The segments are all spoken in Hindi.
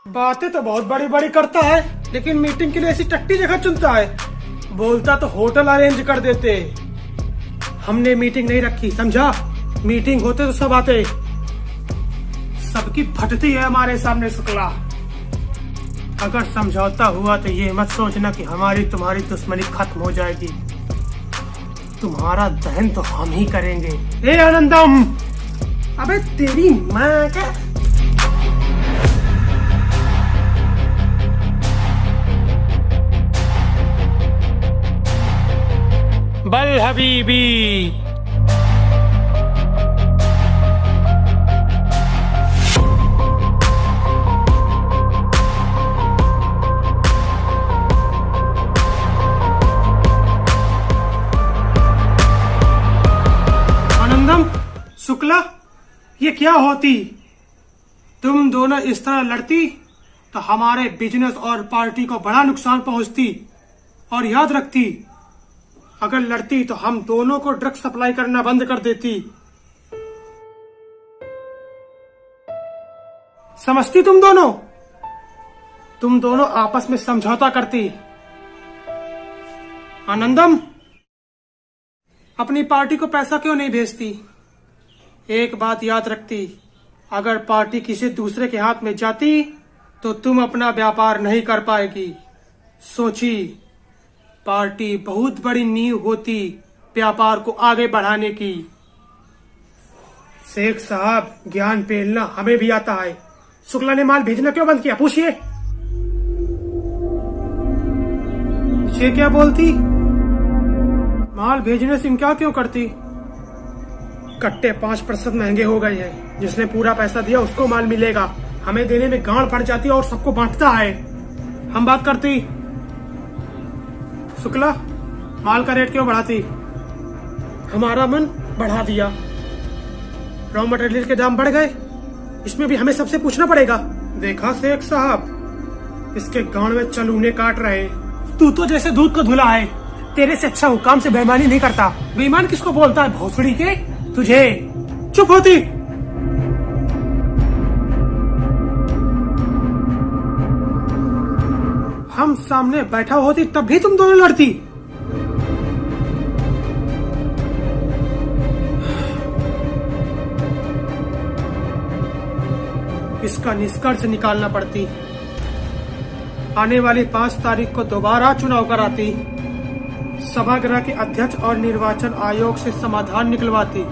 बातें तो बहुत बड़ी बड़ी करता है, लेकिन मीटिंग के लिए ऐसी टट्टी जगह चुनता है। बोलता तो होटल अरेंज कर देते। हमने मीटिंग नहीं रखी, समझा? मीटिंग होते तो सब आते। सबकी फटती है हमारे सामने शुक्ला। अगर समझौता हुआ तो ये मत सोचना कि हमारी तुम्हारी दुश्मनी खत्म हो जाएगी। तुम्हारा दहन तो हम ही करेंगे। ए आनंदम, अबे तेरी माँ का। बल हबीबी। आनंदम, शुक्ला, ये क्या होती? तुम दोनों इस तरह लड़ती तो हमारे बिजनेस और पार्टी को बड़ा नुकसान पहुंचती। और याद रखती, अगर लड़ती तो हम दोनों को ड्रग्स सप्लाई करना बंद कर देती। समझती तुम दोनों? तुम दोनों आपस में समझौता करती। आनंदम, अपनी पार्टी को पैसा क्यों नहीं भेजती? एक बात याद रखती, अगर पार्टी किसी दूसरे के हाथ में जाती तो तुम अपना व्यापार नहीं कर पाएगी। सोची, पार्टी बहुत बड़ी नींव होती व्यापार को आगे बढ़ाने की। शेख साहब, ज्ञान पेलना हमें भी आता है। शुक्ला ने माल भेजना क्यों बंद किया, पूछिए। ये क्या बोलती? माल भेजने से इनकार क्यों करती? कट्टे 5% महंगे हो गए हैं। जिसने पूरा पैसा दिया उसको माल मिलेगा। हमें देने में गांड पड़ जाती है और सबको बांटता है। हम बात करती। शुक्ला, माल का रेट क्यों बढ़ाती? हमारा मन बढ़ा दिया। रॉ मटेरियल के दाम बढ़ गए, इसमें भी हमें सबसे पूछना पड़ेगा। देखा शेख साहब, इसके गांड में चलूने काट रहे। तू तो जैसे दूध को धुला है। तेरे से अच्छा हुकाम से बेईमानी नहीं करता। बेईमान किसको बोलता है, भोसड़ी के? तुझे। चुप होती। हम सामने बैठा होती तब भी तुम दोनों लड़ती। इसका निष्कर्ष निकालना पड़ती। आने वाली 5 तारीख को दोबारा चुनाव कराती। सभागृह के अध्यक्ष और निर्वाचन आयोग से समाधान निकलवाती।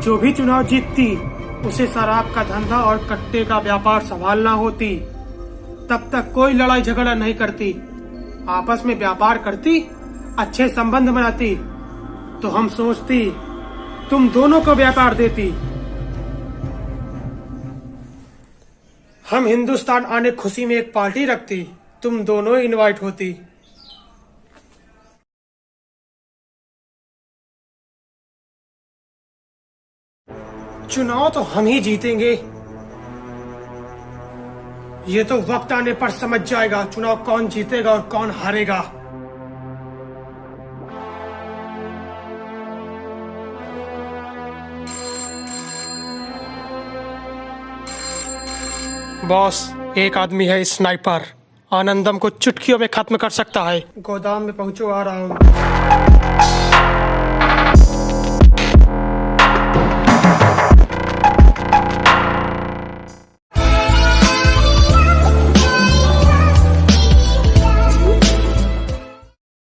जो भी चुनाव जीतती उसे शराब का धंधा और कट्टे का व्यापार संभालना होती। तब तक कोई लड़ाई झगड़ा नहीं करती, आपस में व्यापार करती, अच्छे संबंध बनाती। तो हम सोचती तुम दोनों को व्यापार देती। हम हिंदुस्तान आने खुशी में एक पार्टी रखती, तुम दोनों इनवाइट होती। चुनाव तो हम ही जीतेंगे। ये तो वक्त आने पर समझ जाएगा चुनाव कौन जीतेगा और कौन हारेगा। बॉस, एक आदमी है स्नाइपर, आनंदम को चुटकियों में खत्म कर सकता है। गोदाम में पहुंचो, आ रहा हूं।